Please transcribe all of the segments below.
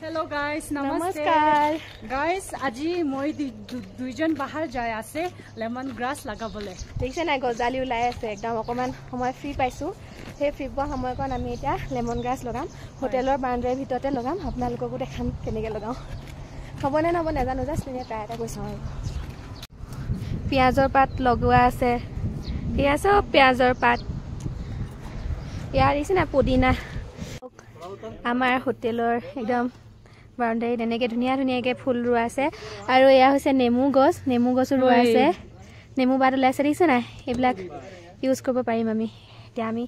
Hello guys, Namaskar. Guys, আজি মই দুইজন বাহিৰ যাই আছে লেমন গ্ৰাছ লাগাবলে। দেখিছে না গজালি ওলাই আছে একদম অকমান সময় ফ্ৰী পাইছো। সেই ফ্ৰী পোৱা সময়কন আমি এতিয়া লেমন গ্ৰাছ লগাম। হোটেলৰ বাউণ্ডাৰীৰ ভিতৰতে লগাম। আপোনালোককো দেখাম কেনেকৈ লগাম। হ'বনে নহ'ব নাজানো, জাষ্ট এনে ট্ৰাই এটা কৰিছোঁ আৰু। পিঁয়াজৰ পাত লগোৱা আছে। এয়া চব পিঁয়াজৰ পাত। ইয়াৰ দেখিছে না পুদিনা। আমাৰ হোটেলৰ একদম বাউণ্ডাৰীত এনেকৈ ধুনীয়া ধুনীয়াকৈ ফুল ৰোৱা আছে। আৰু এয়া হৈছে নেমু গছো ৰোৱা আছে। নেমু পাত ওলাইছে দেখিছে নাই, এইবিলাক ইউজ কৰিব পাৰিম আমি। এতিয়া আমি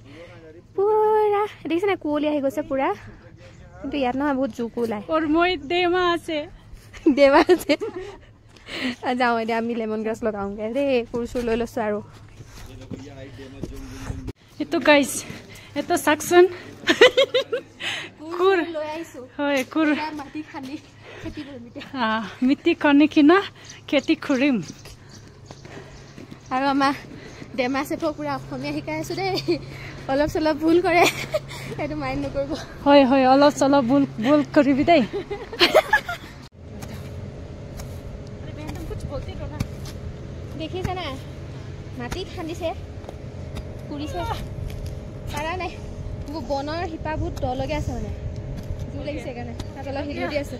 পুৰা দেখিছে নাই কুঁৱলী আহি গৈছে পুৰা, কিন্তু ইয়াত নহয় বহুত জোক ওলায়। দেমা আছে যাওঁ এতিয়া আমি লেমন গ্ৰাছ লগাওঁগৈ দেই। ফুল চুৰ লৈ লৈছোঁ আৰু এইটো গাইজ এইটো চাকচোন মিটি খানি কিনা খেতি কৰিম। আৰু আমাৰ ডেমা চেফক পুৰা অসমীয়া শিকাই আছো দেই। অলপ চলপ ভুল কৰে, সেইটো মাইণ্ড নকৰিব। হয় হয়, অলপ চলপ ভুল কৰিবি দেই। দেখিছে না মাটিত খান্দিছে, পুৰিছে, পাৰা নাই। বনৰ শিপা বহুত তললৈকে আছে মানে, জোৰ লাগিছে সেইকাৰণে তাত অলপ হিলি দি আছে।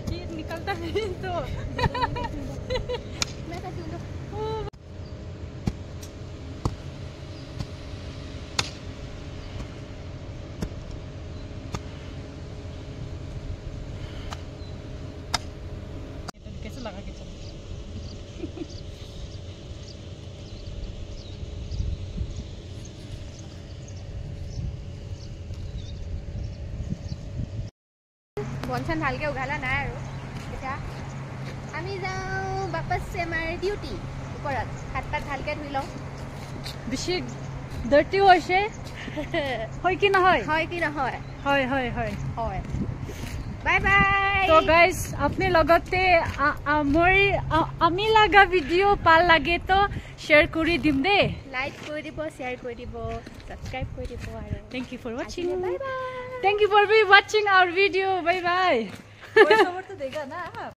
বন চন ভালকে উঘালা নাই আৰু এতিয়া আমি যাওঁ বাপাছ আমাৰ ডিউটি ওপৰত। হাত পাত ভালকে ধুই লওঁ। বেছি ডাৰ্টি হৈছে, হয় কি নহয়? হয় কি নহয়? হয় হয় হয় হয়। Bye bye. তো গাইজ আপনি লগতে আমি লাগা ভিডিও ভাল লাগে তো শেয়ার কৰি দিম দে। লাইক কৰি দিব, শেয়াৰ কৰি দিব, সাবস্ক্ৰাইব কৰি দিব আৰু thank you for watching. Bye bye. Thank you for watching our video. Bye bye.